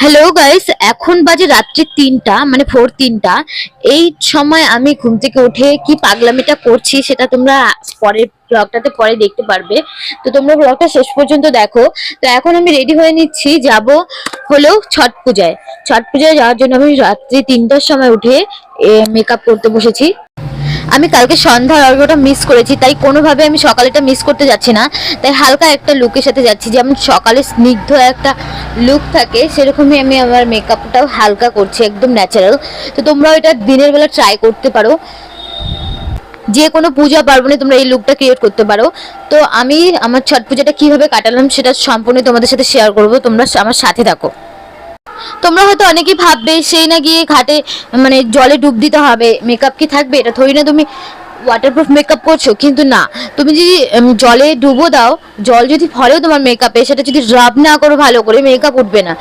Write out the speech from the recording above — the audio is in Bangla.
হ্যালো গাইস, এখন বাজে রাত্রি ৩টা, মানে ভোর ৩টা। এই সময় আমি ঘুম থেকে উঠে কি পাগলামিটা করছি সেটা তোমরা পরের ব্লগটাতে পরে দেখতে পারবে। তো তোমরা ব্লগটা শেষ পর্যন্ত দেখো। তো এখন আমি রেডি হয়ে নিচ্ছি, যাব হলো ছট পূজায়। ছট পূজায় যাওয়ার জন্য আমি রাত্রি ৩টার সময় উঠে মেকআপ করতে বসেছি। আমি কালকে সন্ধ্যার অর্ঘ্যটা মিস করেছি, তাই কোনোভাবে আমি সকালেটা মিস করতে যাচ্ছি না। তাই হালকা একটা লুকের সাথে যাচ্ছি, যেমন সকালে স্নিগ্ধ একটা লুক থাকে সেরকমই আমি আমার মেকআপটাও হালকা করছি, একদম ন্যাচারাল। তো তোমরাও এটা দিনের বেলা ট্রাই করতে পারো, যে কোনো পূজা পার্বণে তোমরা এই লুকটা ক্রিয়েট করতে পারো। তো আমি আমার ছট পূজাটা কিভাবে কাটালাম সেটা সম্পূর্ণ তোমাদের সাথে শেয়ার করবো, তোমরা আমার সাথে থাকো। তোমরা হয়তো অনেকেই ভাববে সেই না গিয়ে ঘাটে মানে জলে ডুব দিতে হবে, মেকআপ কি থাকবে, এটা থোড়ি না তুমি ওয়াটারপ্রুফ মেকআপ করছো। কিন্তু না, তুমি যদি জলে ডুবো দাও, জল যদি ফলেও তোমার মেকআপে, সেটা যদি রাব না করো ভালো করে, মেকআপ উঠবে না।